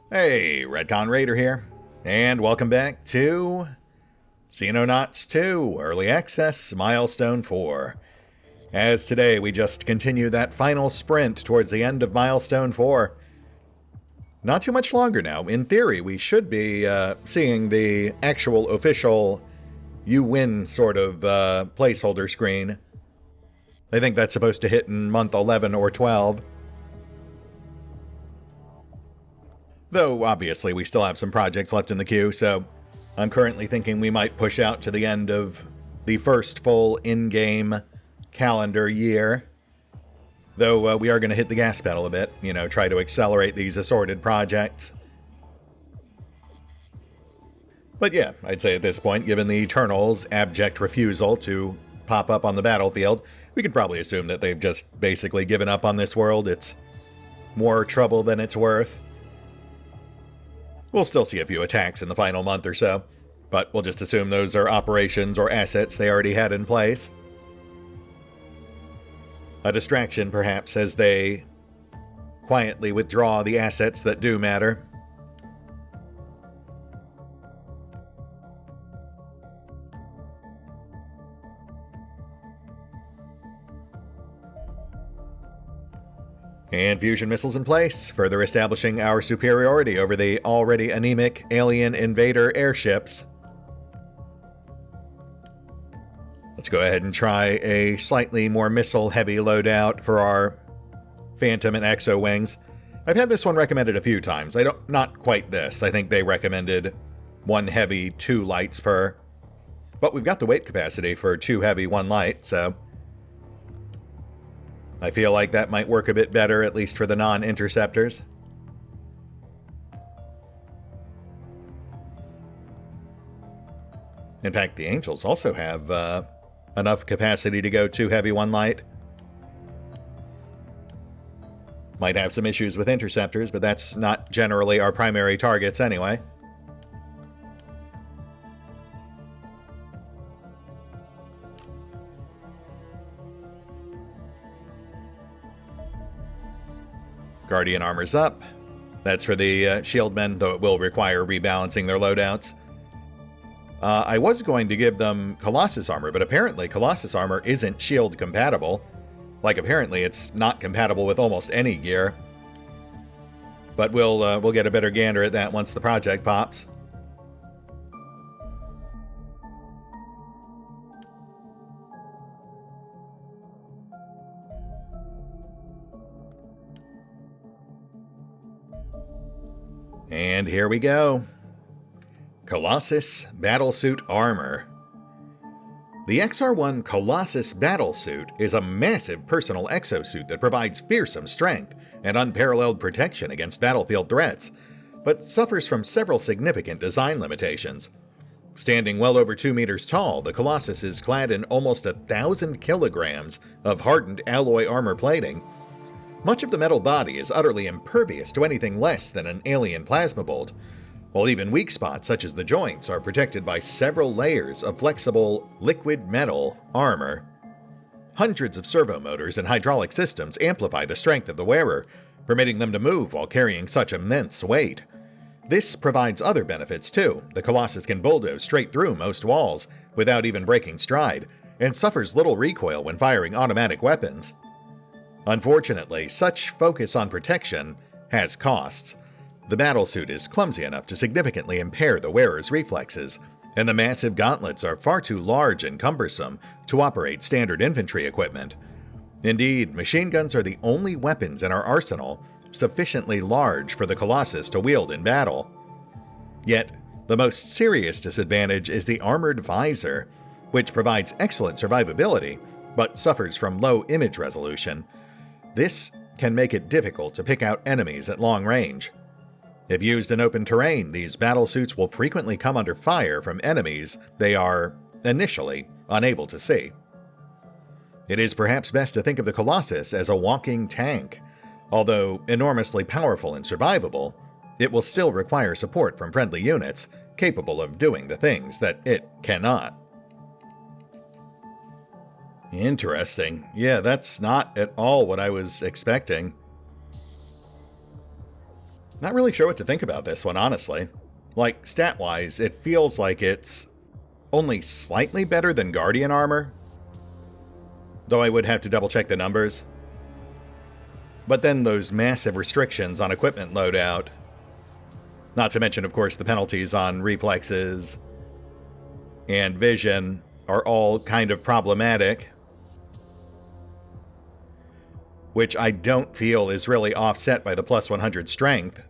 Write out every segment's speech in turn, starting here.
Hey, RetconRaider here, and welcome back to Xenonauts 2 Early Access Milestone 4. As today we just continue that final sprint towards the end of Milestone 4. Not too much longer now. In theory, we should be seeing the actual official you win sort of placeholder screen. I think that's supposed to hit in month 11 or 12. Though, obviously, we still have some projects left in the queue, so I'm currently thinking we might push out to the end of the first full in-game calendar year. Though we are going to hit the gas pedal a bit, try to accelerate these assorted projects. But yeah, I'd say at this point, given the Eternals' abject refusal to pop up on the battlefield, we can probably assume that they've just basically given up on this world. It's more trouble than it's worth. We'll still see a few attacks in the final month or so, but we'll just assume those are operations or assets they already had in place. A distraction, perhaps, as they quietly withdraw the assets that do matter. And fusion missiles in place, further establishing our superiority over the already anemic alien invader airships. Let's go ahead and try a slightly more missile-heavy loadout for our Phantom and Exo wings. I've had this one recommended a few times. Not quite this. I think they recommended 1 heavy, 2 lights per. But we've got the weight capacity for 2 heavy, 1 light, so I feel like that might work a bit better, at least for the non-interceptors. In fact, the Angels also have enough capacity to go 2 heavy, 1 light. Might have some issues with interceptors, but that's not generally our primary targets anyway. Guardian armor's up. That's for the shieldmen, though it will require rebalancing their loadouts. I was going to give them Colossus armor, but apparently Colossus armor isn't shield compatible. Like, apparently it's not compatible with almost any gear. But we'll get a better gander at that once the project pops. And here we go. Colossus Battlesuit Armor. The XR1 Colossus Battlesuit is a massive personal exosuit that provides fearsome strength and unparalleled protection against battlefield threats, but suffers from several significant design limitations. Standing well over 2 meters tall, the Colossus is clad in almost 1,000 kilograms of hardened alloy armor plating. Much of the metal body is utterly impervious to anything less than an alien plasma bolt, while even weak spots such as the joints are protected by several layers of flexible liquid metal armor. Hundreds of servo motors and hydraulic systems amplify the strength of the wearer, permitting them to move while carrying such immense weight. This provides other benefits too. The Colossus can bulldoze straight through most walls without even breaking stride, and suffers little recoil when firing automatic weapons. Unfortunately, such focus on protection has costs. The battlesuit is clumsy enough to significantly impair the wearer's reflexes, and the massive gauntlets are far too large and cumbersome to operate standard infantry equipment. Indeed, machine guns are the only weapons in our arsenal sufficiently large for the Colossus to wield in battle. Yet, the most serious disadvantage is the armored visor, which provides excellent survivability, but suffers from low image resolution. This can make it difficult to pick out enemies at long range. If used in open terrain, these battlesuits will frequently come under fire from enemies they are, initially, unable to see. It is perhaps best to think of the Colossus as a walking tank. Although enormously powerful and survivable, it will still require support from friendly units capable of doing the things that it cannot. Interesting. Yeah, that's not at all what I was expecting. Not really sure what to think about this one, honestly. Like, stat-wise, it feels like it's only slightly better than Guardian armor, though I would have to double-check the numbers. But then those massive restrictions on equipment loadout, not to mention, of course, the penalties on reflexes and vision, are all kind of problematic, which I don't feel is really offset by the plus 100 strength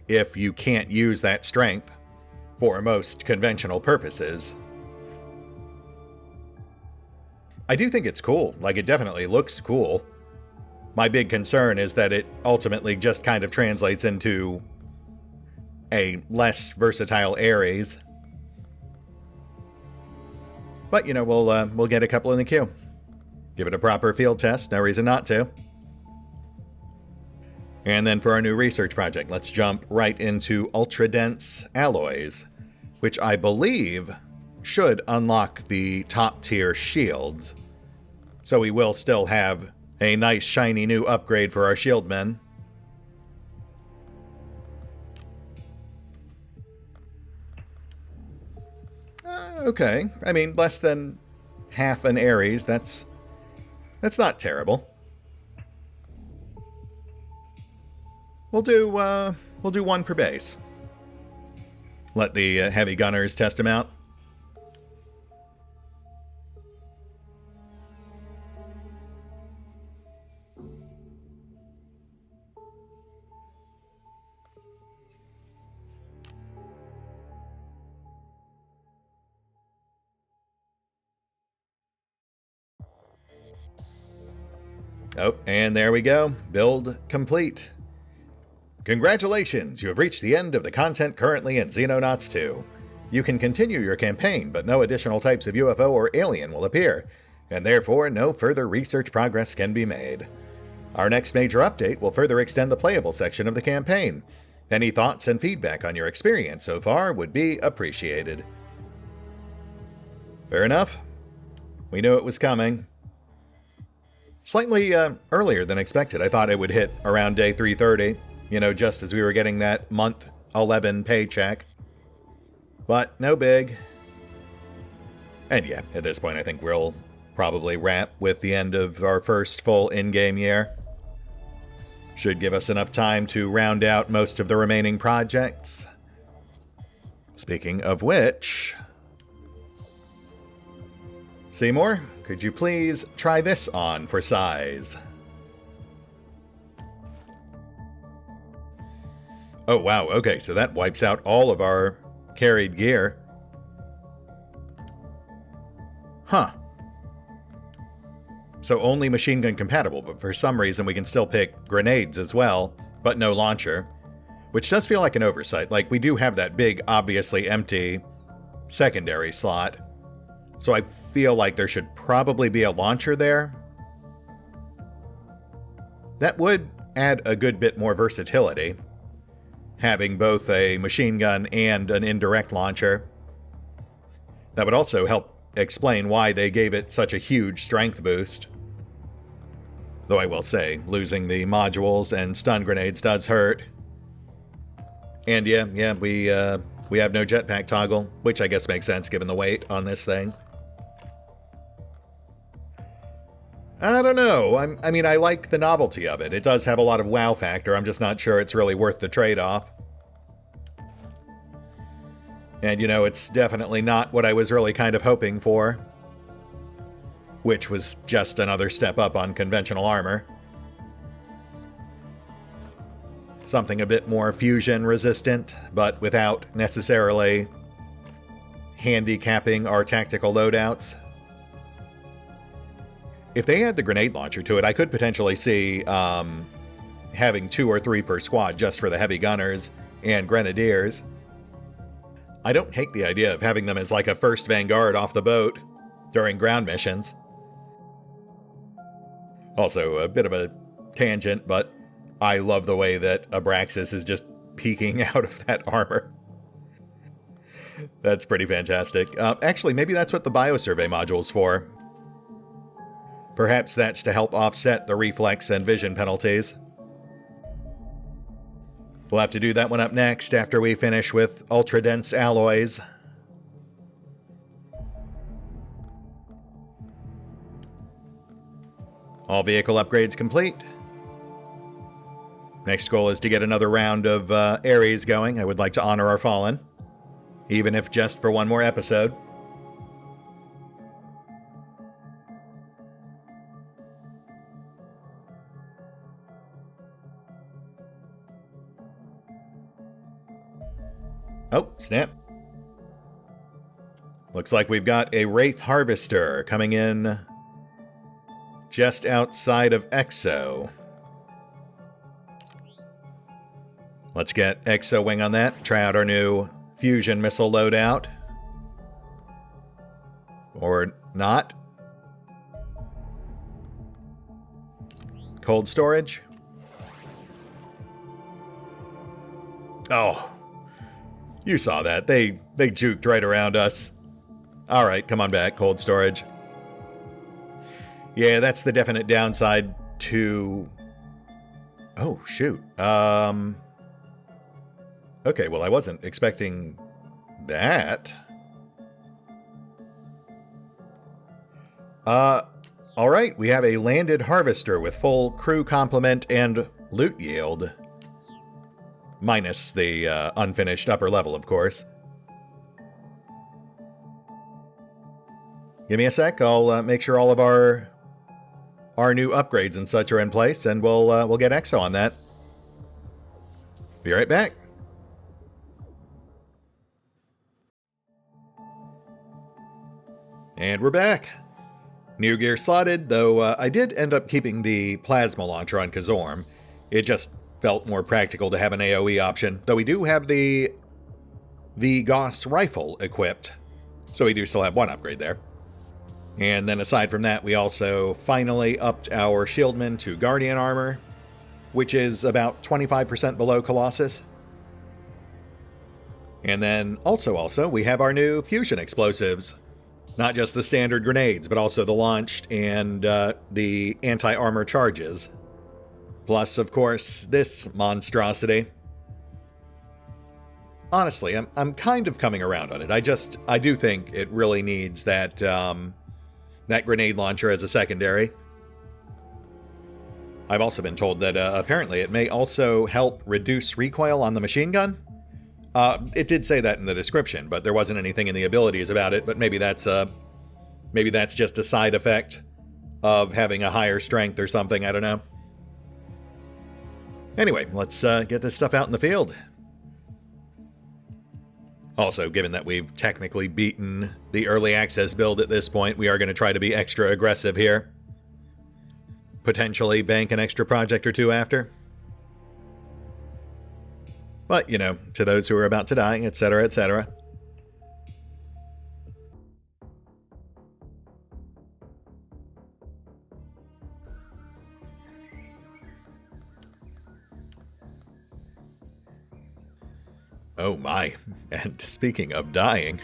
if you can't use that strength for most conventional purposes. I do think it's cool. Like, it definitely looks cool. My big concern is that it ultimately just kind of translates into a less versatile Ares. But, you know, we'll get a couple in the queue. Give it a proper field test, no reason not to. And then for our new research project, let's jump right into ultra-dense alloys, which I believe should unlock the top-tier shields. So we will still have a nice shiny new upgrade for our shieldmen. Okay, I mean, less than half an Ares, that's not terrible. We'll do one per base. Let the heavy gunners test them out. Oh, and there we go. Build complete. Congratulations, you have reached the end of the content currently in Xenonauts 2. You can continue your campaign, but no additional types of UFO or alien will appear, and therefore no further research progress can be made. Our next major update will further extend the playable section of the campaign. Any thoughts and feedback on your experience so far would be appreciated. Fair enough. We knew it was coming. Slightly earlier than expected. I thought it would hit around day 330. You know, just as we were getting that month 11 paycheck. But no big. And yeah, at this point I think we'll probably wrap with the end of our first full in-game year. Should give us enough time to round out most of the remaining projects. Speaking of which, Seymore, could you please try this on for size? Oh, wow. Okay, so that wipes out all of our carried gear. Huh. So only machine gun compatible, but for some reason we can still pick grenades as well, but no launcher. Which does feel like an oversight. Like, we do have that big, obviously empty secondary slot. So I feel like there should probably be a launcher there. That would add a good bit more versatility, having both a machine gun and an indirect launcher. That would also help explain why they gave it such a huge strength boost. Though I will say, losing the modules and stun grenades does hurt. And yeah, we have no jetpack toggle, which I guess makes sense given the weight on this thing. I don't know. I mean, I like the novelty of it. It does have a lot of wow factor. I'm just not sure it's really worth the trade-off. And, you know, it's definitely not what I was really kind of hoping for, which was just another step up on conventional armor. Something a bit more fusion resistant, but without necessarily handicapping our tactical loadouts. If they add the grenade launcher to it, I could potentially see having 2 or 3 per squad just for the heavy gunners and grenadiers. I don't hate the idea of having them as like a first vanguard off the boat during ground missions. Also, a bit of a tangent, but I love the way that Abraxas is just peeking out of that armor. That's pretty fantastic. Actually, maybe that's what the biosurvey module's for. Perhaps that's to help offset the reflex and vision penalties. We'll have to do that one up next after we finish with ultra-dense alloys. All vehicle upgrades complete. Next goal is to get another round of Ares going. I would like to honor our fallen, even if just for one more episode. Oh, snap. Looks like we've got a Wraith Harvester coming in just outside of Exo. Let's get Exo Wing on that. Try out our new fusion missile loadout. Or not. Cold storage. Oh. You saw that. They juked right around us. Alright, come on back, cold storage. Yeah, that's the definite downside to... Oh, shoot. Okay, well, I wasn't expecting that. Alright, we have a landed harvester with full crew complement and loot yield. Minus the unfinished upper level, of course. Give me a sec. I'll make sure all of our new upgrades and such are in place, and we'll get Exo on that. Be right back. And we're back. New gear slotted, though I did end up keeping the plasma launcher on Kazorm. It just felt more practical to have an AoE option, though we do have the Gauss rifle equipped, so we do still have one upgrade there. And then aside from that, we also finally upped our shieldman to Guardian armor, which is about 25% below Colossus. And then also we have our new fusion explosives. Not just the standard grenades, but also the launched and the anti-armor charges. Plus, of course, this monstrosity. Honestly, I'm kind of coming around on it. I do think it really needs that that grenade launcher as a secondary. I've also been told that apparently it may also help reduce recoil on the machine gun. It did say that in the description, but there wasn't anything in the abilities about it. But maybe that's just a side effect of having a higher strength or something. I don't know. Anyway, let's get this stuff out in the field. Also, given that we've technically beaten the early access build at this point, we are going to try to be extra aggressive here. Potentially bank an extra project or two after. But, you know, to those who are about to die, etc., etc. Oh my, and speaking of dying,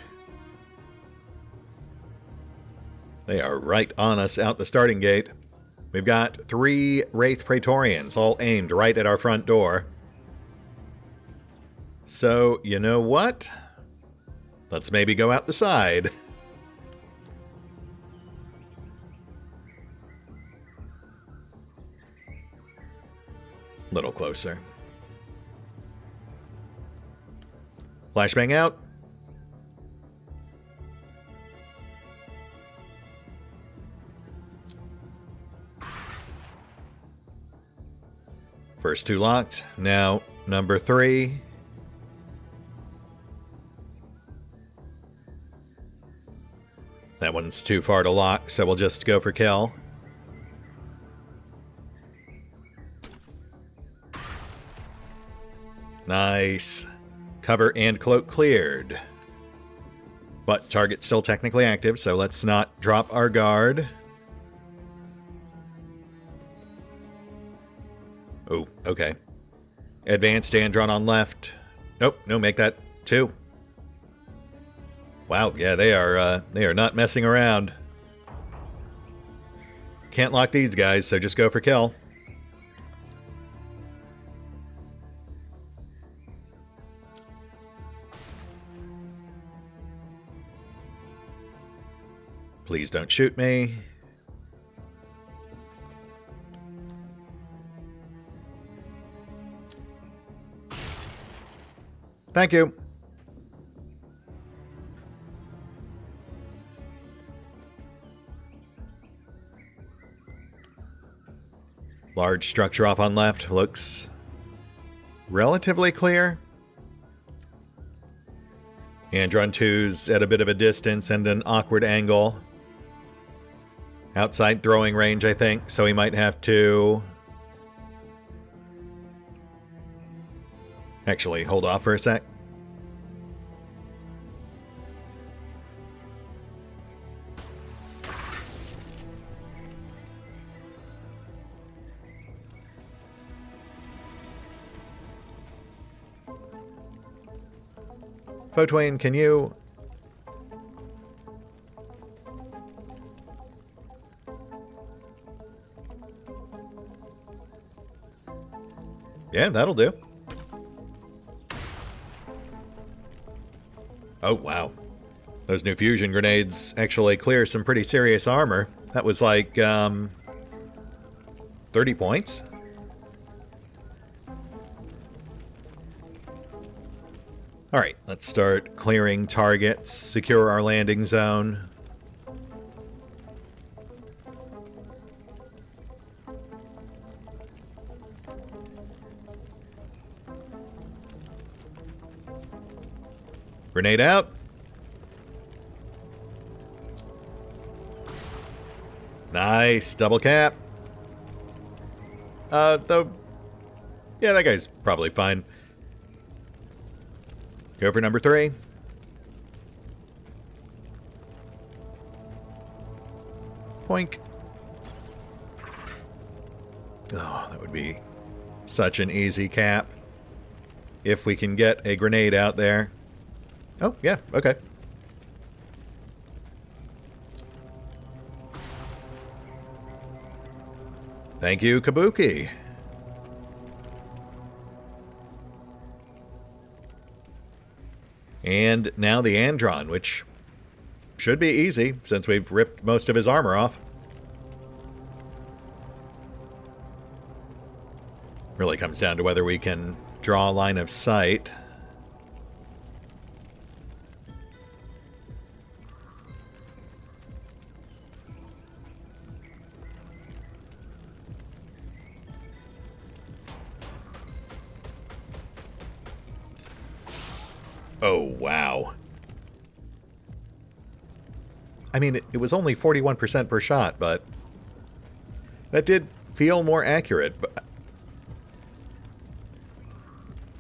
they are right on us out the starting gate. We've got 3 Wraith Praetorians, all aimed right at our front door. So, you know what? Let's maybe go out the side. Little closer. Flashbang out. First 2 locked. Now, number 3. That one's too far to lock, so we'll just go for kill. Nice. Cover and cloak cleared. But target's still technically active, so let's not drop our guard. Oh, okay. Advanced Andron on left. Nope, no, make that 2. Wow, yeah, they are not messing around. Can't lock these guys, so just go for kill. Please don't shoot me. Thank you. Large structure off on left. Looks relatively clear. Andron 2's at a bit of a distance and an awkward angle. Outside throwing range, I think, so he might have to... Actually, hold off for a sec. Photwain, can you... Yeah, that'll do. Oh, wow. Those new fusion grenades actually clear some pretty serious armor. That was like, 30 points? Alright, let's start clearing targets, secure our landing zone. Grenade out. Nice, double cap. Though, yeah, that guy's probably fine. Go for number 3. Poink. Oh, that would be such an easy cap. If we can get a grenade out there. Oh, yeah, okay. Thank you, Kabuki. And now the Andron, which should be easy since we've ripped most of his armor off. Really comes down to whether we can draw a line of sight. Oh, wow. I mean, it was only 41% per shot, but that did feel more accurate. But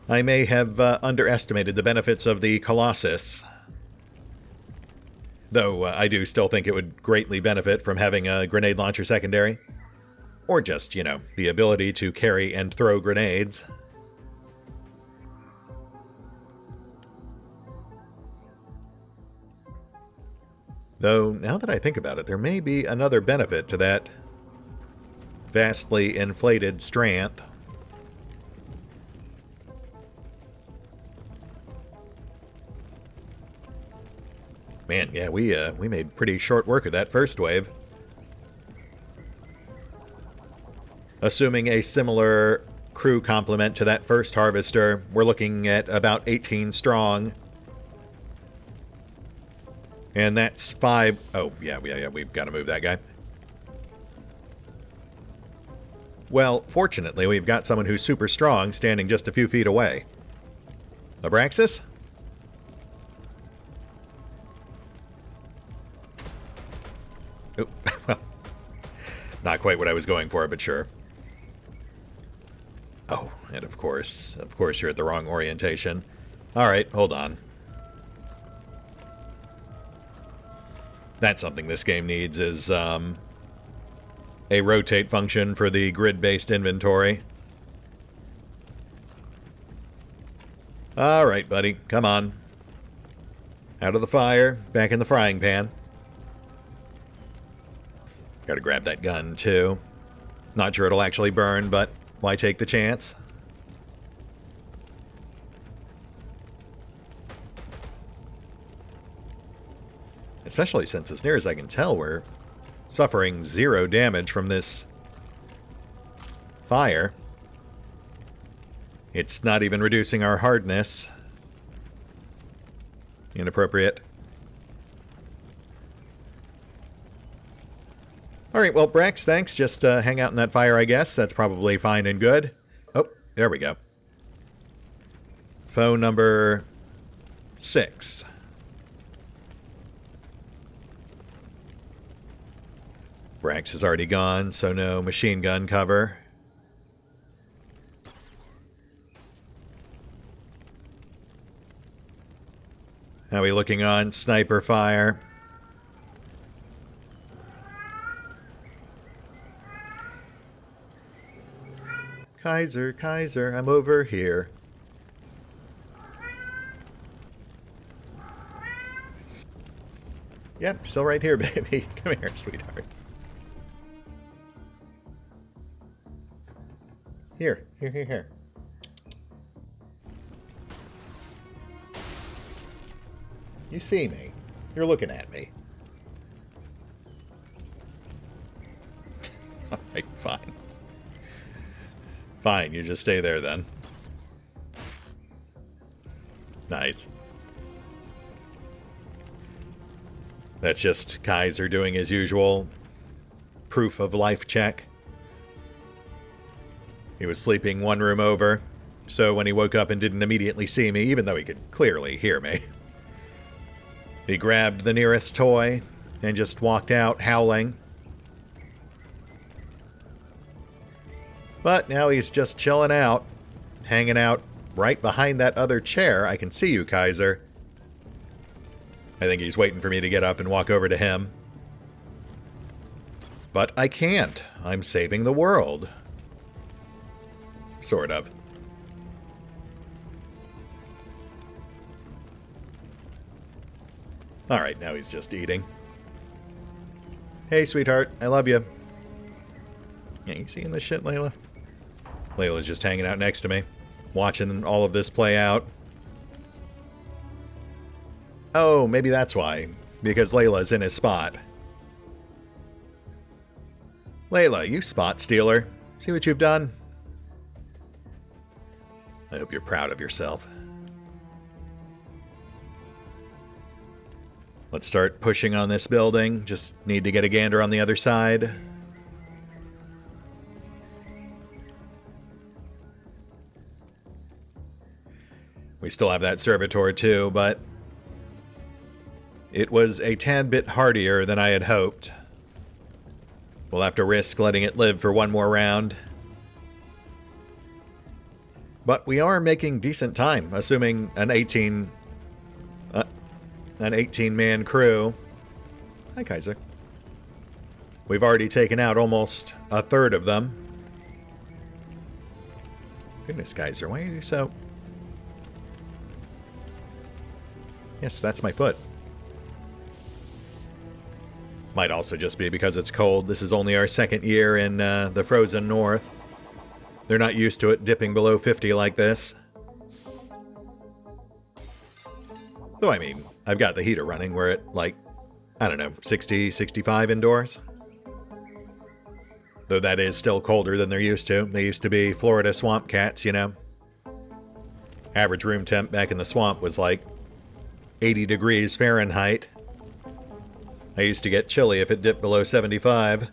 I may have underestimated the benefits of the Colossus. Though I do still think it would greatly benefit from having a grenade launcher secondary. Or just, you know, the ability to carry and throw grenades. Though, now that I think about it, there may be another benefit to that vastly inflated strength. Man, yeah, we made pretty short work of that first wave. Assuming a similar crew complement to that first harvester, we're looking at about 18 strong. And that's 5... Oh, yeah, we've got to move that guy. Well, fortunately, we've got someone who's super strong standing just a few feet away. Abraxas? Oh, well, not quite what I was going for, but sure. Oh, and of course you're at the wrong orientation. All right, hold on. That's something this game needs is a rotate function for the grid-based inventory. All right, buddy, come on. Out of the fire, back in the frying pan. Gotta grab that gun, too. Not sure it'll actually burn, but why take the chance? Especially since, as near as I can tell, we're suffering 0 damage from this fire. It's not even reducing our hardness. Inappropriate. Alright, well, Brax, thanks. Just hang out in that fire, I guess. That's probably fine and good. Oh, there we go. Phone number 6. Brax is already gone, so no machine gun cover. How are we looking on sniper fire? Kaiser, I'm over here. Yep, still right here, baby. Come here, sweetheart. Here. You see me. You're looking at me. Alright, fine. Fine, you just stay there then. Nice. That's just Kaiser doing his usual proof of life check. He was sleeping one room over, so when he woke up and didn't immediately see me, even though he could clearly hear me, he grabbed the nearest toy and just walked out howling. But now he's just chilling out, hanging out right behind that other chair. I can see you, Kaiser. I think he's waiting for me to get up and walk over to him. But I can't. I'm saving the world. Sort of. Alright, now he's just eating. Hey, sweetheart. I love you. Yeah, you seeing this shit, Layla? Layla's just hanging out next to me, watching all of this play out. Oh, maybe that's why. Because Layla's in his spot. Layla, you spot stealer. See what you've done? I hope you're proud of yourself. Let's start pushing on this building. Just need to get a gander on the other side. We still have that servitor too, but it was a tad bit hardier than I had hoped. We'll have to risk letting it live for one more round. But we are making decent time, assuming an 18-man crew. Hi, Kaiser. We've already taken out almost a third of them. Goodness, Kaiser, why are you so... Yes, that's my foot. Might also just be because it's cold. This is only our second year in the frozen north. They're not used to it dipping below 50 like this. Though, I mean, I've got the heater running. We're at, like, I don't know, 60, 65 indoors. Though that is still colder than they're used to. They used to be Florida swamp cats, you know. Average room temp back in the swamp was like 80 degrees Fahrenheit. I used to get chilly if it dipped below 75.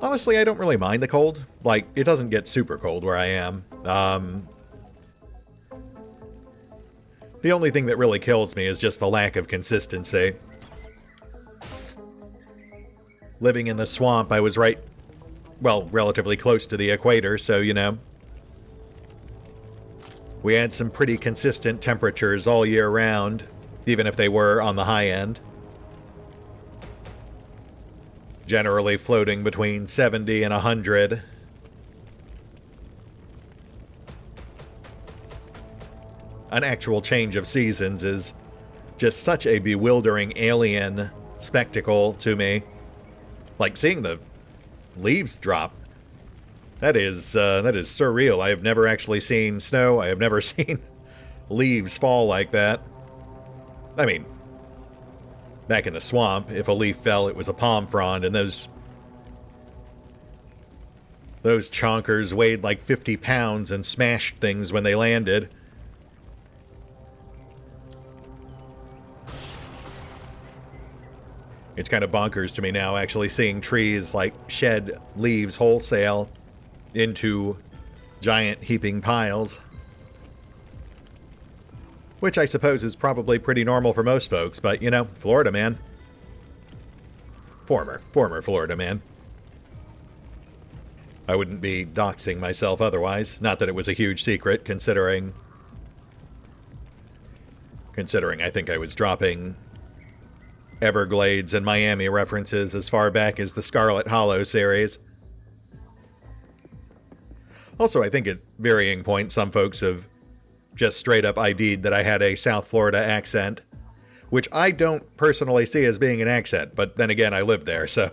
Honestly, I don't really mind the cold. Like, it doesn't get super cold where I am. The only thing that really kills me is just the lack of consistency. Living in the swamp, I was relatively close to the equator, so, you know. We had some pretty consistent temperatures all year round, even if they were on the high end. Generally floating between 70 and 100. An actual change of seasons is just such a bewildering alien spectacle to me. Like seeing the leaves drop. That is surreal. I have never actually seen snow. I have never seen leaves fall like that. I mean, back in the swamp, if a leaf fell, it was a palm frond, and those chonkers weighed like 50 pounds and smashed things when they landed. It's kind of bonkers to me now, actually, seeing trees like shed leaves wholesale into giant heaping piles. Which I suppose is probably pretty normal for most folks, but, you know, Florida man. Former Florida man. I wouldn't be doxing myself otherwise. Not that it was a huge secret, considering I think I was dropping Everglades and Miami references as far back as the Scarlet Hollow series. Also, I think at varying points, some folks have just straight up ID'd that I had a South Florida accent, which I don't personally see as being an accent, but then again, I lived there, so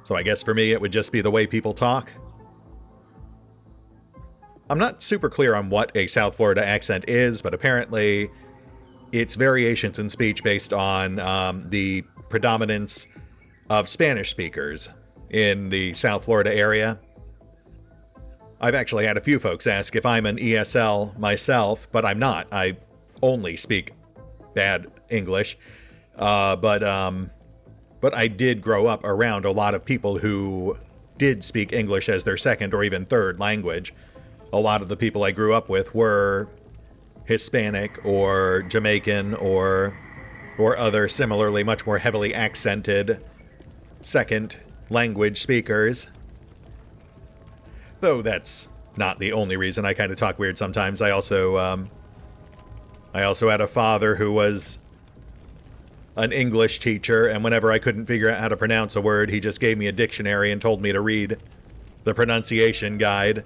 I guess for me, it would just be the way people talk. I'm not super clear on what a South Florida accent is, but apparently it's variations in speech based on the predominance of Spanish speakers in the South Florida area. I've actually had a few folks ask if I'm an ESL myself, but I'm not. I only speak bad English. But I did grow up around a lot of people who did speak English as their second or even third language. A lot of the people I grew up with were Hispanic or Jamaican or other similarly much more heavily accented second language speakers. Though that's not the only reason I kind of talk weird sometimes. I also had a father who was an English teacher, and whenever I couldn't figure out how to pronounce a word, he just gave me a dictionary and told me to read the pronunciation guide.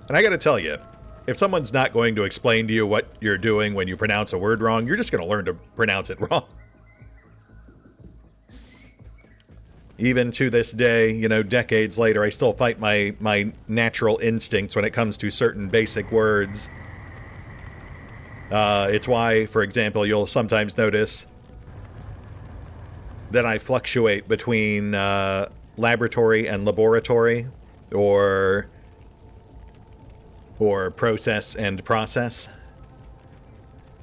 And I gotta tell you, if someone's not going to explain to you what you're doing when you pronounce a word wrong, you're just gonna learn to pronounce it wrong. Even to this day, you know, decades later, I still fight my natural instincts when it comes to certain basic words. It's why, for example, you'll sometimes notice that I fluctuate between laboratory and laboratory, or process and process,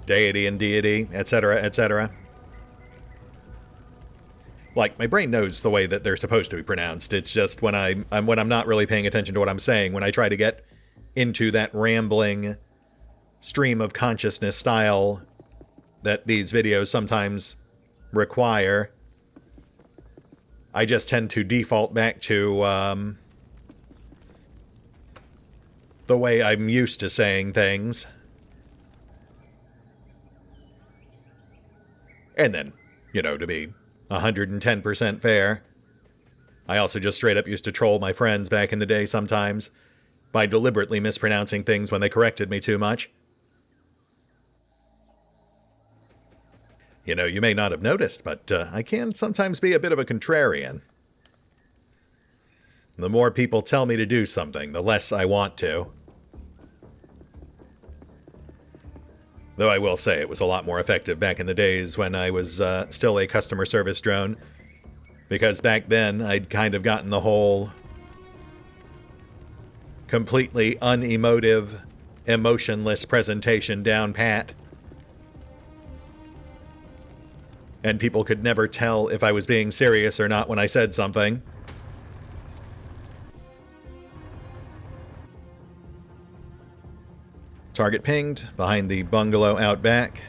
deity and deity, etc., etc. Like, my brain knows the way that they're supposed to be pronounced. It's just when I'm not really paying attention to what I'm saying, when I try to get into that rambling stream of consciousness style that these videos sometimes require, I just tend to default back to the way I'm used to saying things. And then, you know, to be 110% fair, I also just straight up used to troll my friends back in the day sometimes by deliberately mispronouncing things when they corrected me too much. You know, you may not have noticed, but I can sometimes be a bit of a contrarian. The more people tell me to do something, the less I want to. Though I will say it was a lot more effective back in the days when I was still a customer service drone. Because back then, I'd kind of gotten the whole completely unemotive, emotionless presentation down pat. And people could never tell if I was being serious or not when I said something. Target pinged, behind the bungalow out back.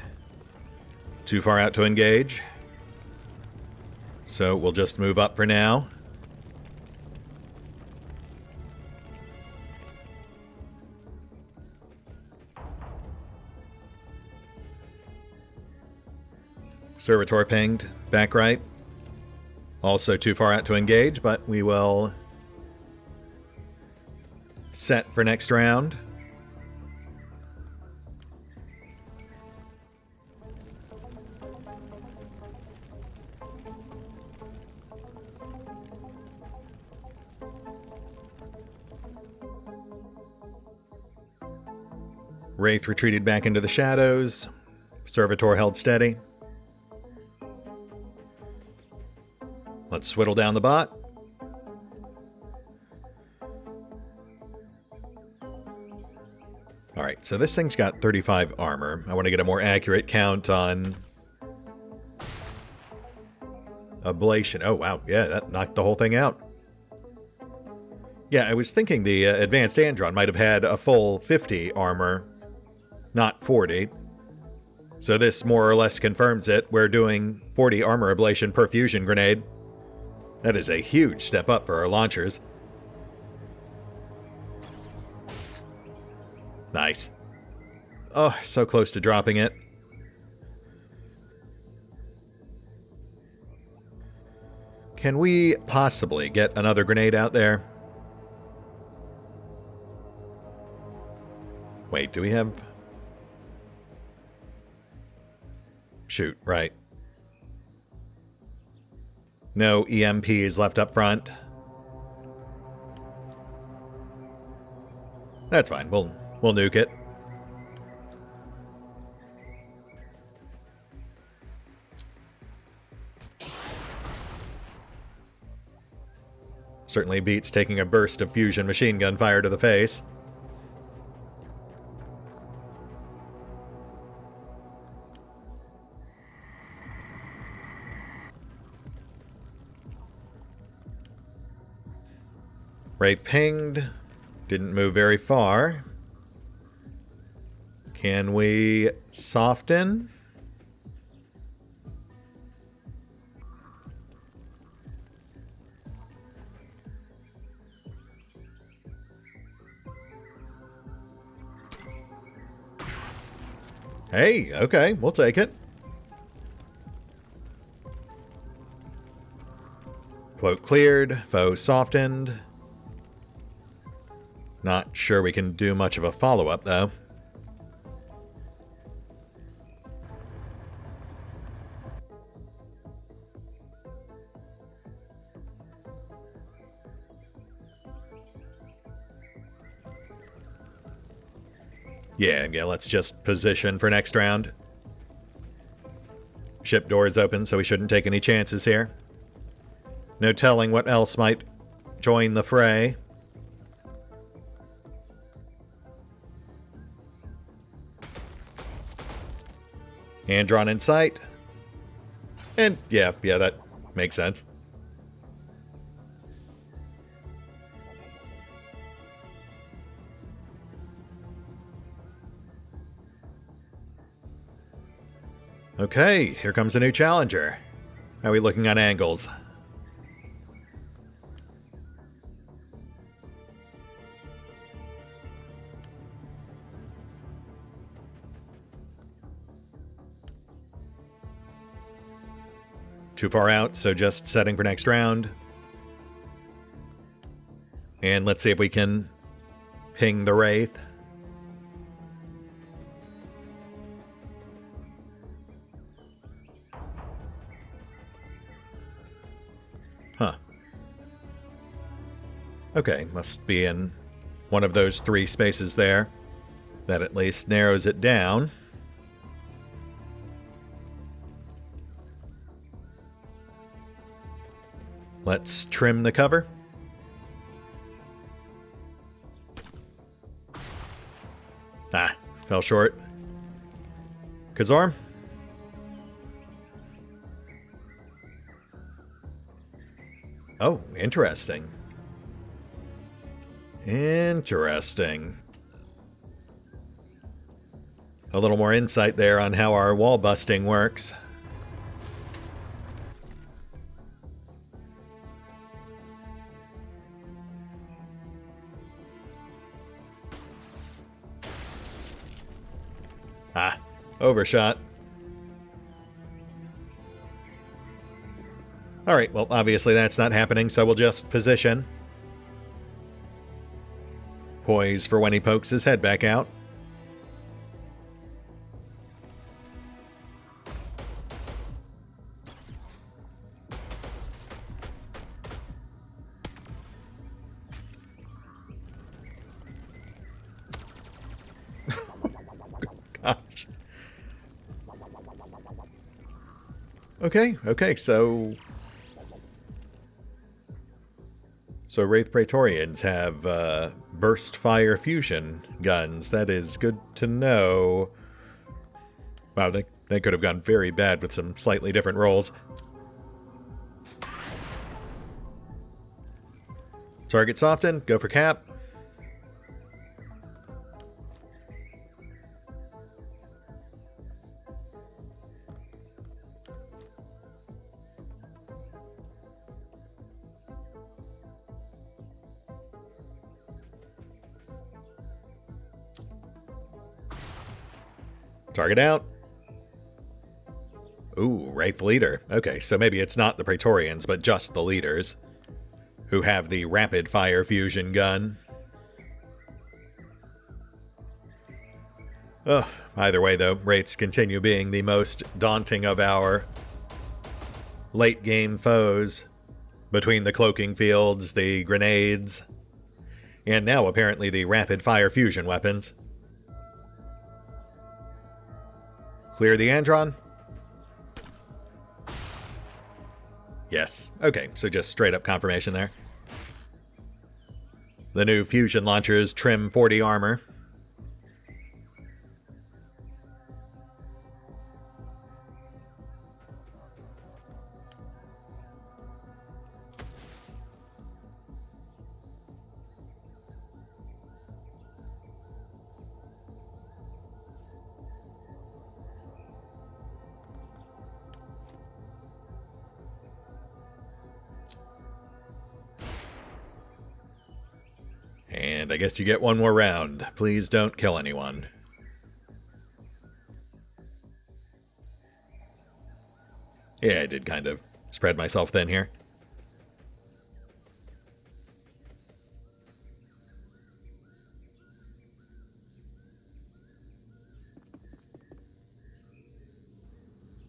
Too far out to engage. So we'll just move up for now. Servitor pinged, back right. Also too far out to engage, but we will set for next round. Wraith retreated back into the shadows. Servitor held steady. Let's whittle down the bot. Alright, so this thing's got 35 armor. I want to get a more accurate count on ablation. Oh, wow. Yeah, that knocked the whole thing out. Yeah, I was thinking the advanced Andron might have had a full 50 armor, not 40. So this more or less confirms it. We're doing 40 armor ablation per fusion grenade. That is a huge step up for our launchers. Nice. Oh, so close to dropping it. Can we possibly get another grenade out there? Wait, do we have... Shoot, right. No EMPs left up front. That's fine, we'll nuke it. Certainly beats taking a burst of fusion machine gun fire to the face. Wraith pinged. Didn't move very far. Can we soften? Hey, okay, we'll take it. Cloak cleared, foe softened. Not sure we can do much of a follow-up, though. Yeah, let's just position for next round. Ship door is open, so we shouldn't take any chances here. No telling what else might join the fray. Andron in sight. And yeah, that makes sense. Okay, here comes a new challenger. How are we looking on angles? Too far out, so just setting for next round. And let's see if we can ping the Wraith. Huh. Okay, must be in one of those 3 spaces there. That at least narrows it down. Let's trim the cover. Ah, fell short. Kazorm? Oh, interesting. Interesting. A little more insight there on how our wall busting works. Ah, overshot. Alright, well, obviously that's not happening, so we'll just position. Poise for when he pokes his head back out. okay, so Wraith Praetorians have burst fire fusion guns. That is good to know. Wow, they could have gone very bad with some slightly different rolls. Target soften, go for cap. Target out. Ooh, Wraith leader. Okay, so maybe it's not the Praetorians, but just the leaders who have the rapid fire fusion gun. Ugh, either way though, Wraiths continue being the most daunting of our late game foes, between the cloaking fields, the grenades, and now apparently the rapid fire fusion weapons. Clear the Andron? Yes. Okay, so just straight up confirmation there. The new fusion launchers trim 40 armor. And I guess you get one more round. Please don't kill anyone. Yeah, I did kind of spread myself thin here.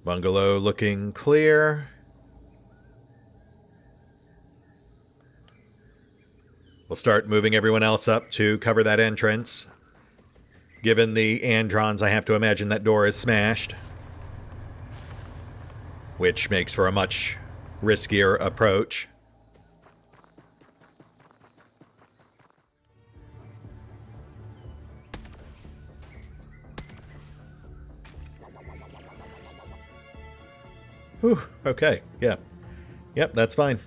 Bungalow looking clear. We'll start moving everyone else up to cover that entrance. Given the Androns, I have to imagine that door is smashed, which makes for a much riskier approach. Whew, okay, yeah. Yep, that's fine.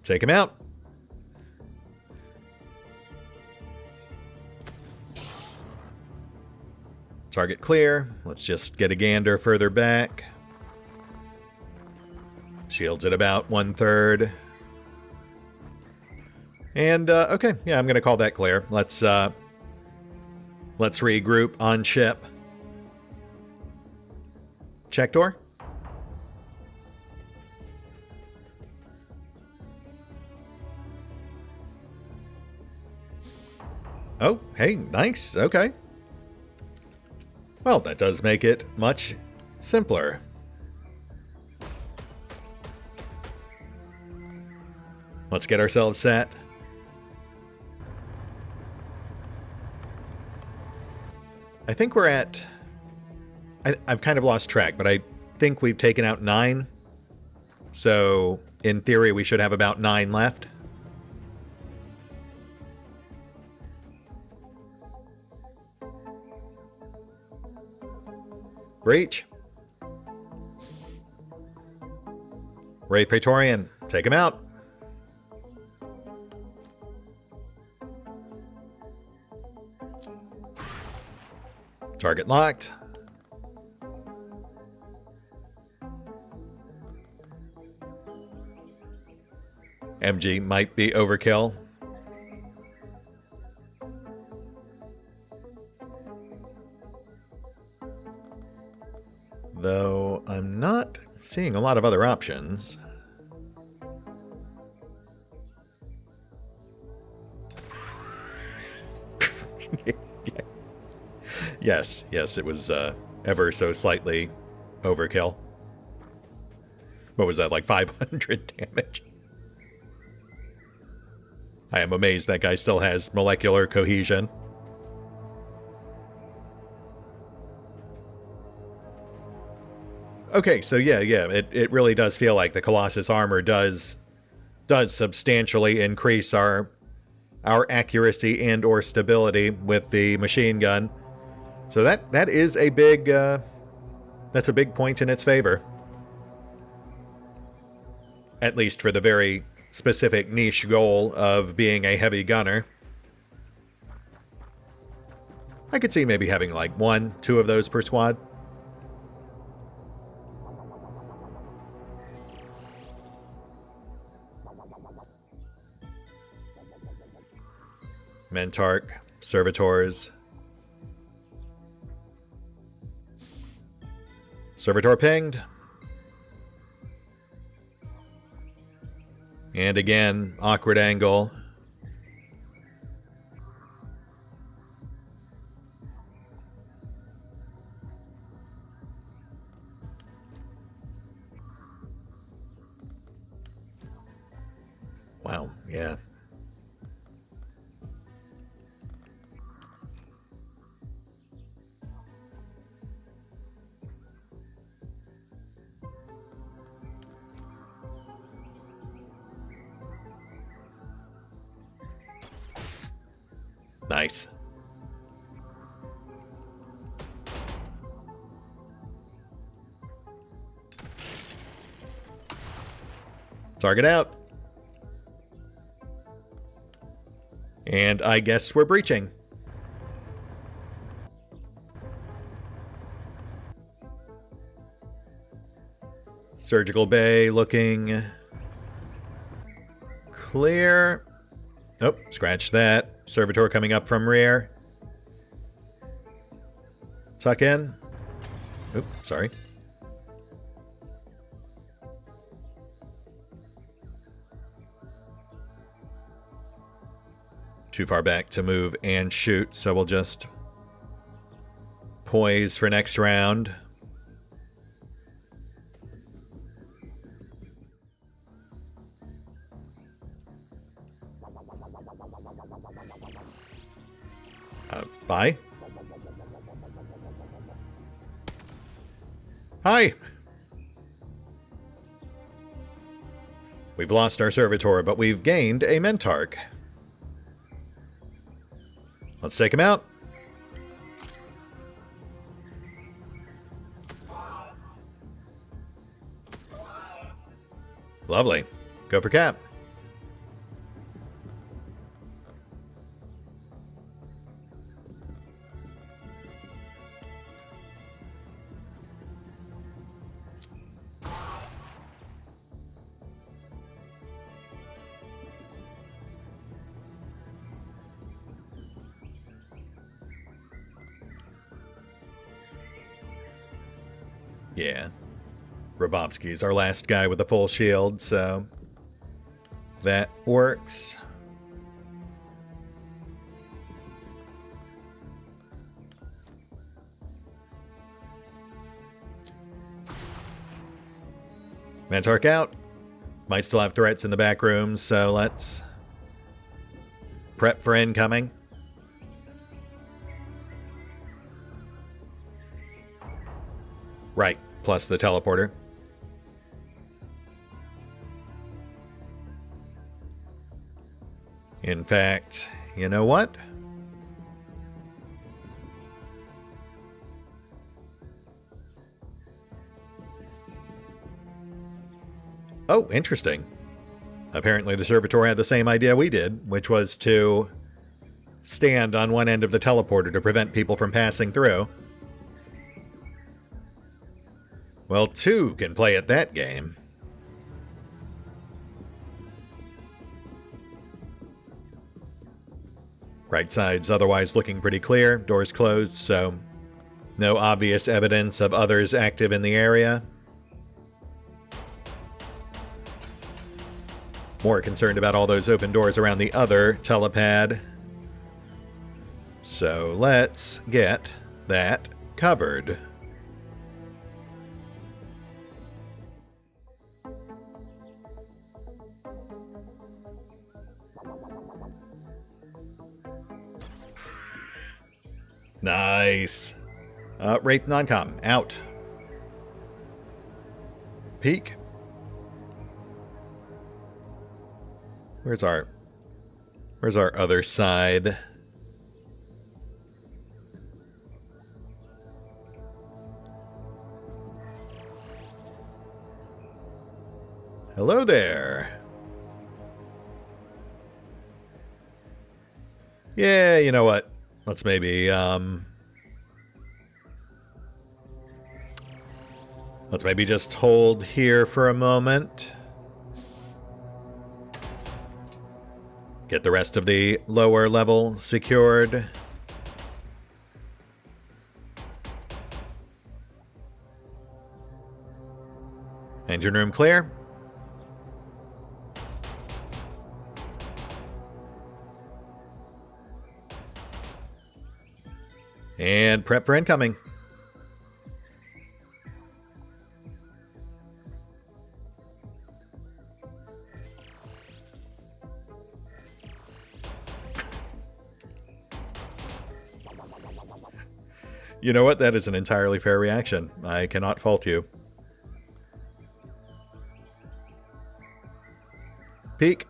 Take him out. Target clear. Let's just get a gander further back. Shields at about 1/3. And, okay, yeah, I'm going to call that clear. Let's regroup on ship. Check door. Oh, hey, nice, okay. Well, that does make it much simpler. Let's get ourselves set. I think we're at... I've kind of lost track, but I think we've taken out 9. So, in theory, we should have about 9 left. Breach. Wraith Praetorian, take him out. Target locked. MG might be overkill. Though I'm not seeing a lot of other options. Yes, it was ever so slightly overkill. What was that, like 500 damage? I am amazed that guy still has molecular cohesion. Okay, so yeah, it really does feel like the Colossus armor does substantially increase our accuracy and or stability with the machine gun. So that is a big that's a big point in its favor. At least for the very specific niche goal of being a heavy gunner. I could see maybe having like 1, 2 of those per squad. Mentarch, Servitors. Servitor pinged. And again, awkward angle. Wow, yeah. Nice. Target out. And I guess we're breaching. Surgical bay looking clear. Oh, scratch that. Servitor coming up from rear. Tuck in. Oop, sorry. Too far back to move and shoot, so we'll just poise for next round. Bye. Hi. We've lost our Servitor, but we've gained a Mentarch. Let's take him out. Lovely. Go for cap. Yeah. Robovsky's our last guy with a full shield, so that works. Mentarch out. Might still have threats in the back rooms, so let's prep for incoming. Right, plus the teleporter. In fact, you know what? Oh, interesting. Apparently the Servitor had the same idea we did, which was to stand on one end of the teleporter to prevent people from passing through. Well, 2 can play at that game. Right side's otherwise looking pretty clear. Doors closed, so no obvious evidence of others active in the area. More concerned about all those open doors around the other telepad. So let's get that covered. Nice. Wraith non-com, out. Peek. Where's our other side? Hello there. Yeah, you know what? Let's maybe just hold here for a moment. Get the rest of the lower level secured. Engine room clear. And prep for incoming. You know what? That is an entirely fair reaction. I cannot fault you. Peek.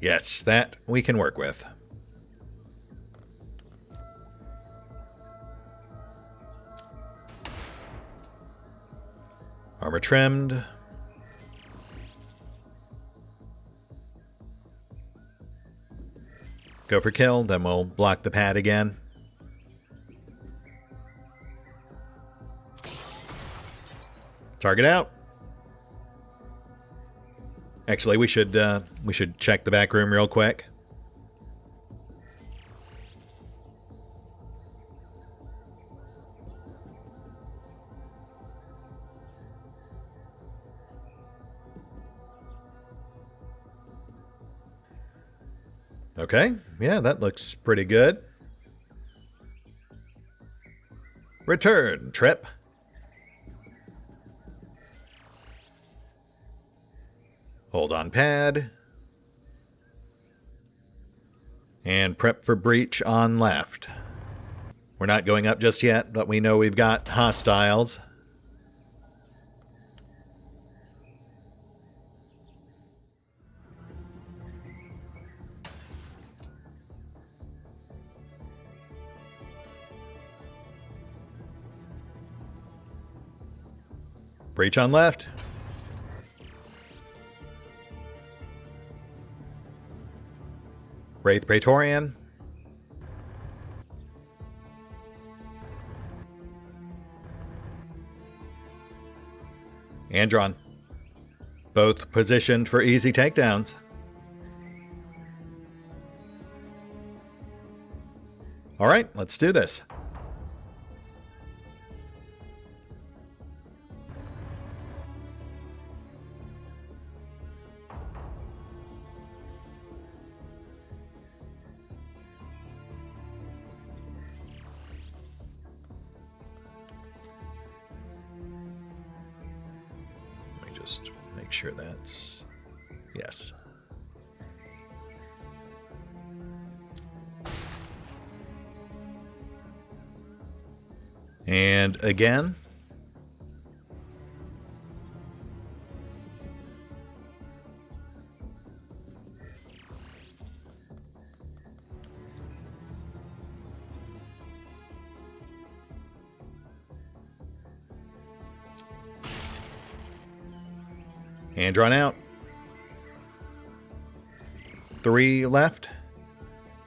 Yes, that we can work with. Armor trimmed. Go for kill, then we'll block the pad again. Target out. Actually, we should check the back room real quick. Okay, yeah, that looks pretty good. Return trip. Hold on pad. And prep for breach on left. We're not going up just yet, but we know we've got hostiles. Breach on left. Wraith Praetorian. Andron. Both positioned for easy takedowns. All right, let's do this. Just make sure that's... yes. And again. And drawn out. 3 left,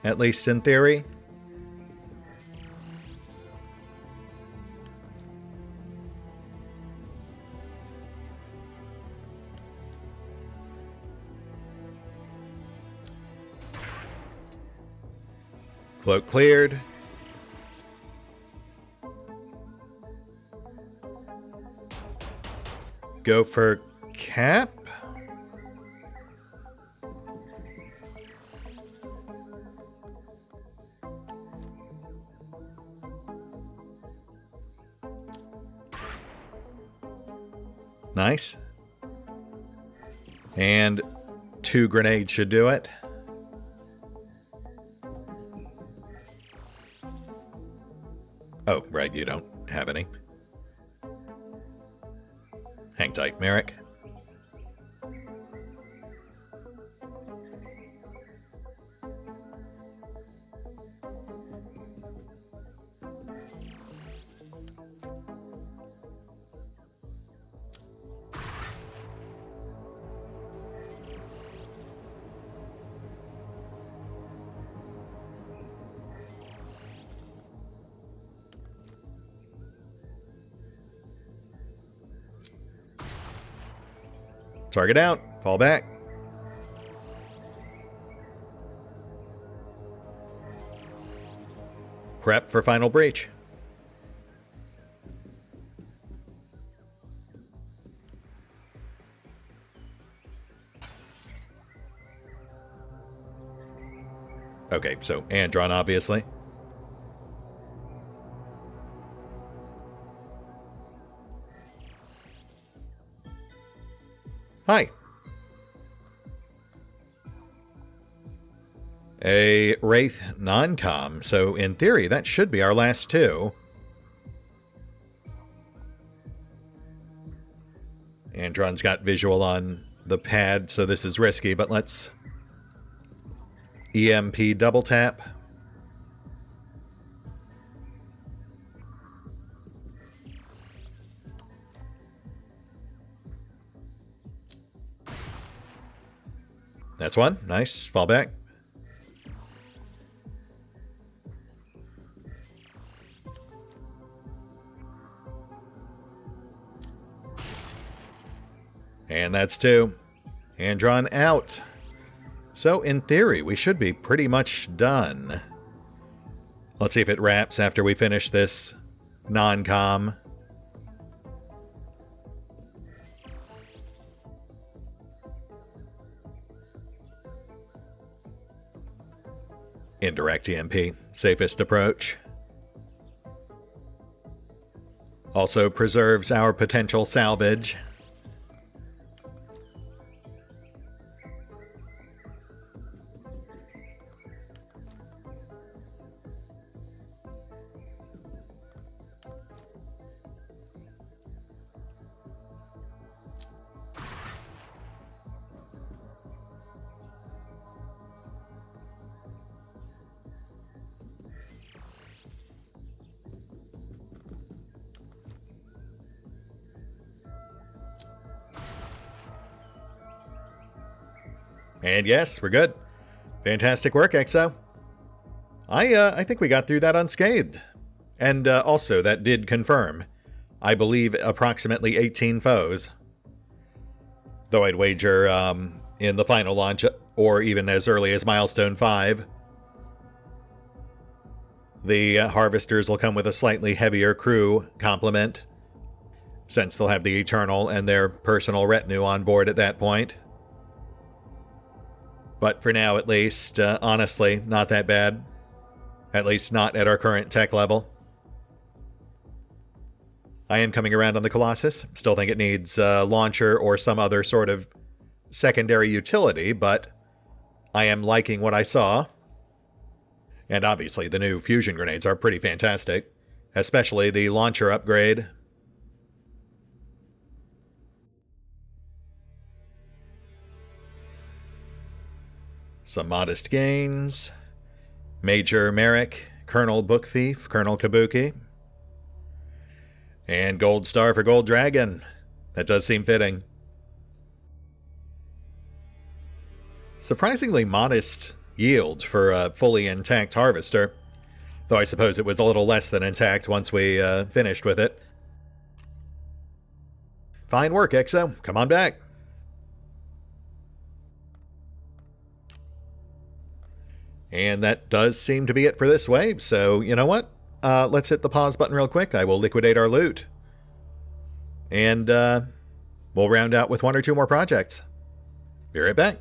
at least in theory. Cloak cleared. Go for cap. Nice. And 2 grenades should do it. Oh, right, you don't have any. Hang tight, Merrick. Target out. Fall back. Prep for final breach. Okay, so Andron, obviously. Hi. A Wraith non-com, so in theory that should be our last 2. Andron's got visual on the pad, so this is risky, but let's EMP double tap. That's one. Nice. Fall back. And that's 2. Andron out. So in theory, we should be pretty much done. Let's see if it wraps after we finish this non-com. Indirect EMP, safest approach. Also preserves our potential salvage. And yes, we're good. Fantastic work, Exo. I think we got through that unscathed. And also, that did confirm, I believe, approximately 18 foes. Though I'd wager in the final launch, or even as early as Milestone 5, the Harvesters will come with a slightly heavier crew complement, since they'll have the Eternal and their personal retinue on board at that point. But for now, at least, honestly, not that bad. At least not at our current tech level. I am coming around on the Colossus. Still think it needs a launcher or some other sort of secondary utility, but I am liking what I saw. And obviously, the new fusion grenades are pretty fantastic, especially the launcher upgrade. Some modest gains. Major Merrick, Colonel Book Thief, Colonel Kabuki. And Gold Star for Gold Dragon. That does seem fitting. Surprisingly modest yield for a fully intact Harvester. Though I suppose it was a little less than intact once we finished with it. Fine work, Exo. Come on back. And that does seem to be it for this wave, so you know what? Let's hit the pause button real quick. I will liquidate our loot. And we'll round out with 1 or 2 more projects. Be right back.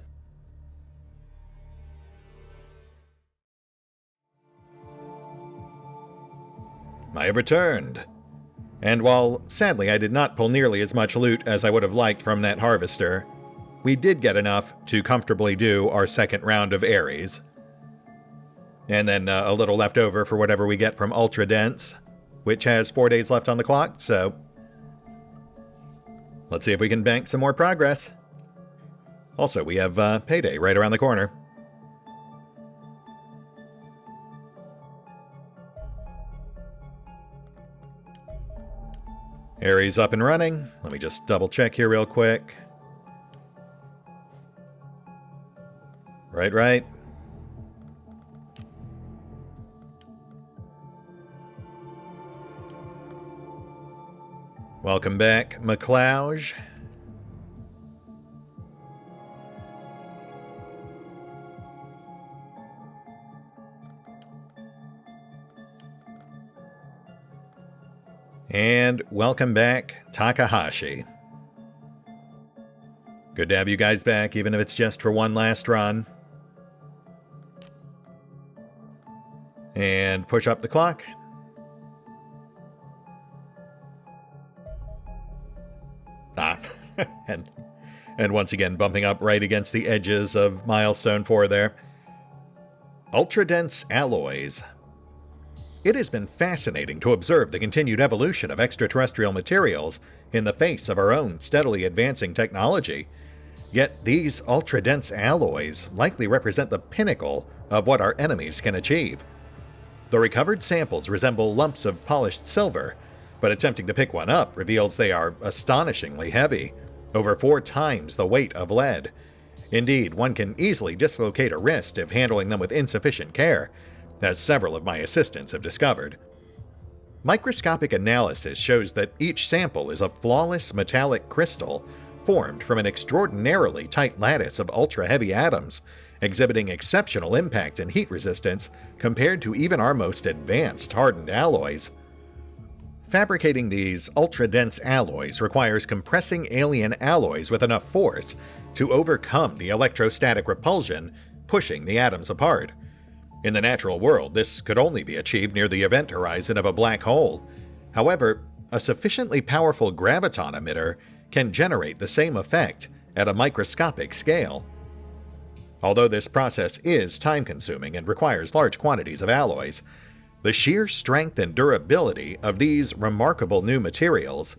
I have returned. And while, sadly, I did not pull nearly as much loot as I would have liked from that Harvester, we did get enough to comfortably do our second round of Ares. And then a little left over for whatever we get from Ultra-Dense, which has 4 days left on the clock, so let's see if we can bank some more progress. Also, we have payday right around the corner. Ares up and running. Let me just double check here real quick. Right. Welcome back, mclouj. And welcome back, Takahashi. Good to have you guys back, even if it's just for one last run. And push up the clock. And once again bumping up right against the edges of milestone 4 there. Ultra-dense alloys. It has been fascinating to observe the continued evolution of extraterrestrial materials in the face of our own steadily advancing technology. Yet these ultra-dense alloys likely represent the pinnacle of what our enemies can achieve. The recovered samples resemble lumps of polished silver, but attempting to pick one up reveals they are astonishingly heavy, over 4 times the weight of lead. Indeed, one can easily dislocate a wrist if handling them with insufficient care, as several of my assistants have discovered. Microscopic analysis shows that each sample is a flawless metallic crystal formed from an extraordinarily tight lattice of ultra-heavy atoms, exhibiting exceptional impact and heat resistance compared to even our most advanced hardened alloys. Fabricating these ultra-dense alloys requires compressing alien alloys with enough force to overcome the electrostatic repulsion, pushing the atoms apart. In the natural world, this could only be achieved near the event horizon of a black hole. However, a sufficiently powerful graviton emitter can generate the same effect at a microscopic scale. Although this process is time-consuming and requires large quantities of alloys, the sheer strength and durability of these remarkable new materials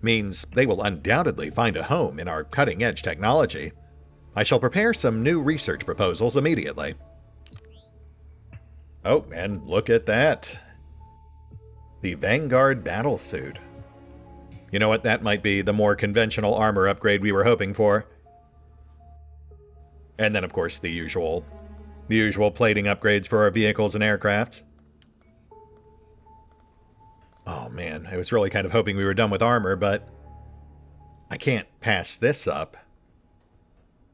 means they will undoubtedly find a home in our cutting-edge technology. I shall prepare some new research proposals immediately. Oh, and look at that. The Vanguard battlesuit. You know what, that might be the more conventional armor upgrade we were hoping for. And then, of course, the usual plating upgrades for our vehicles and aircraft. Oh man, I was really kind of hoping we were done with armor, but I can't pass this up.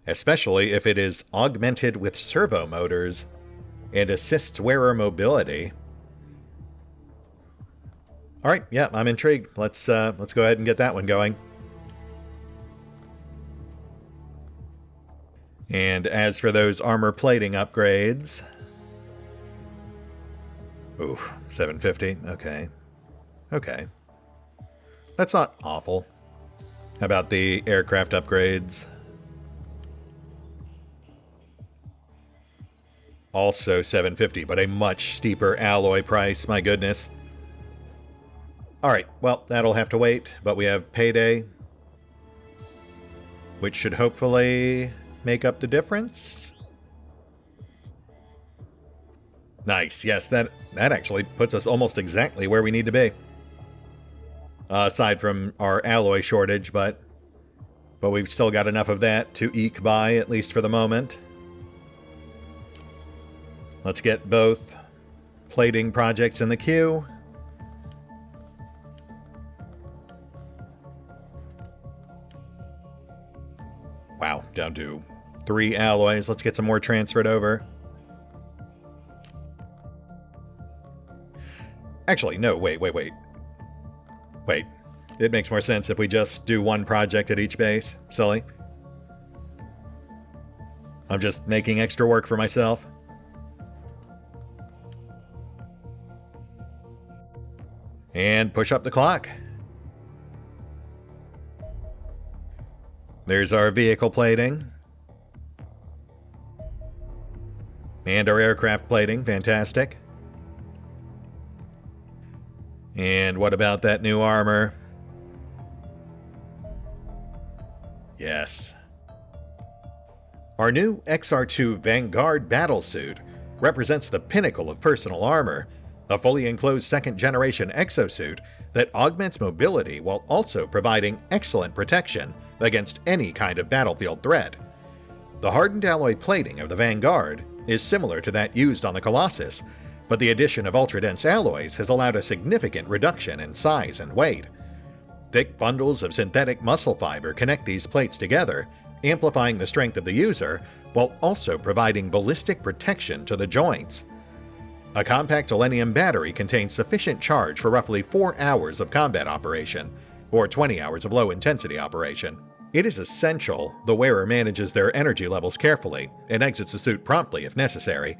Especially if it is augmented with servo motors and assists wearer mobility. Alright, yeah, I'm intrigued. Let's go ahead and get that one going. And as for those armor plating upgrades... Oof, 750, okay. Okay. That's not awful. How about the aircraft upgrades? Also 750, but a much steeper alloy price, my goodness. Alright, well, that'll have to wait, but we have payday, which should hopefully make up the difference. Nice, yes, that actually puts us almost exactly where we need to be. Aside from our alloy shortage, but we've still got enough of that to eke by, at least for the moment. Let's get both plating projects in the queue. Wow, down to 3 alloys. Let's get some more transferred over. Actually, no, wait. Wait, it makes more sense if we just do one project at each base. Silly. I'm just making extra work for myself. And push up the clock. There's our vehicle plating. And our aircraft plating, fantastic. And what about that new armor? Yes. Our new XR2 Vanguard battlesuit represents the pinnacle of personal armor, a fully enclosed second-generation exosuit that augments mobility while also providing excellent protection against any kind of battlefield threat. The hardened alloy plating of the Vanguard is similar to that used on the Colossus, but the addition of ultra-dense alloys has allowed a significant reduction in size and weight. Thick bundles of synthetic muscle fiber connect these plates together, amplifying the strength of the user while also providing ballistic protection to the joints. A compact selenium battery contains sufficient charge for roughly 4 hours of combat operation, or 20 hours of low-intensity operation. It is essential the wearer manages their energy levels carefully and exits the suit promptly if necessary.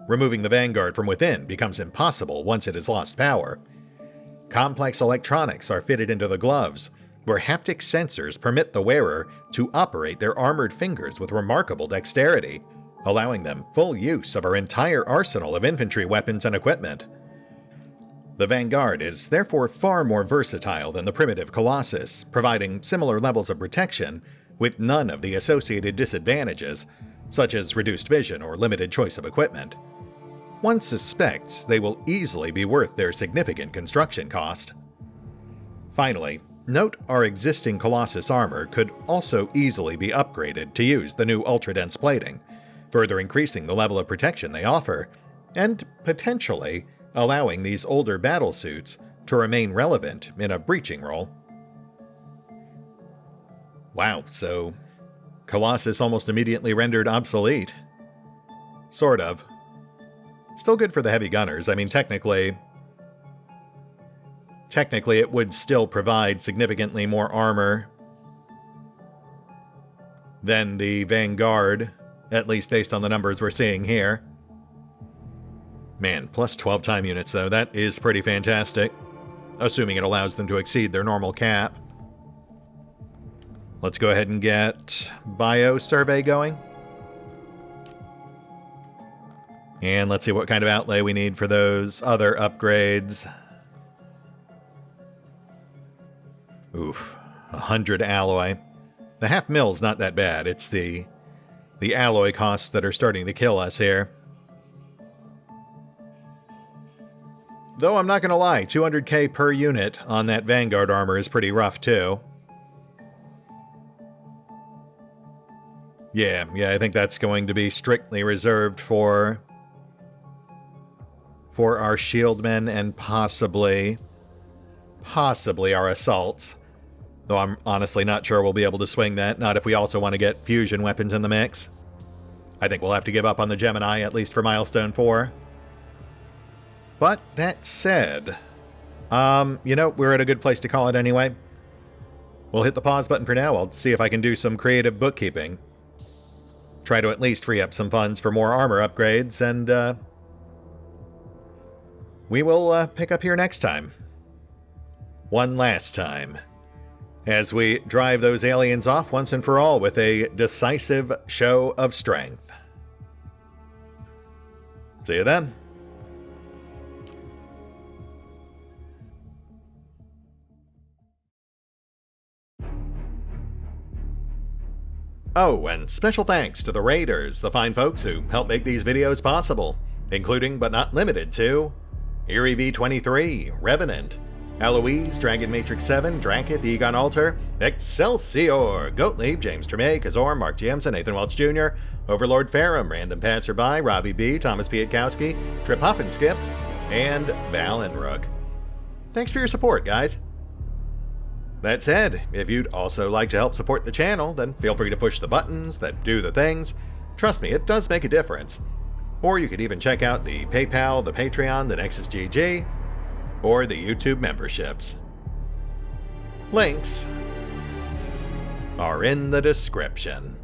Removing the Vanguard from within becomes impossible once it has lost power. Complex electronics are fitted into the gloves, where haptic sensors permit the wearer to operate their armored fingers with remarkable dexterity, allowing them full use of our entire arsenal of infantry weapons and equipment. The Vanguard is therefore far more versatile than the primitive Colossus, providing similar levels of protection with none of the associated disadvantages, such as reduced vision or limited choice of equipment. One suspects they will easily be worth their significant construction cost. Finally, note our existing Colossus armor could also easily be upgraded to use the new ultra-dense plating, further increasing the level of protection they offer, and potentially allowing these older battlesuits to remain relevant in a breaching role. Wow, so Colossus almost immediately rendered obsolete. Sort of. Still good for the heavy gunners. I mean, technically it would still provide significantly more armor than the Vanguard, at least based on the numbers we're seeing here. Man, plus 12 time units though, that is pretty fantastic. Assuming it allows them to exceed their normal cap. Let's go ahead and get bio survey going. And let's see what kind of outlay we need for those other upgrades. Oof, 100 alloy. The half mil's not that bad. It's the alloy costs that are starting to kill us here. Though I'm not gonna lie, 200k per unit on that Vanguard armor is pretty rough too. Yeah, I think that's going to be strictly reserved for our shieldmen and possibly our assaults. Though I'm honestly not sure we'll be able to swing that, not if we also want to get fusion weapons in the mix. I think we'll have to give up on the Gemini, at least for Milestone 4. But that said, we're at a good place to call it anyway. We'll hit the pause button for now. I'll see if I can do some creative bookkeeping. Try to at least free up some funds for more armor upgrades, and we will pick up here next time. One last time, as we drive those aliens off once and for all with a decisive show of strength. See you then. Oh, and special thanks to the Raiders, the fine folks who help make these videos possible, including but not limited to Eerie V23, Revenant, Alois, Dragon Matrix 7, Drakiith, EgonAlter, Exsellsior, Gottlieb, James Trimmier, Kazorm, Mark Giemza, Nathan Welch Jr., OverlordPherom, RandomPassrby, RobbyB, Tomasz Piątkowski, Triphoppenskip, and Valinrook. Thanks for your support, guys. That said, if you'd also like to help support the channel, then feel free to push the buttons that do the things. Trust me, it does make a difference. Or you could even check out the PayPal, the Patreon, the Nexus GG, or the YouTube memberships. Links are in the description.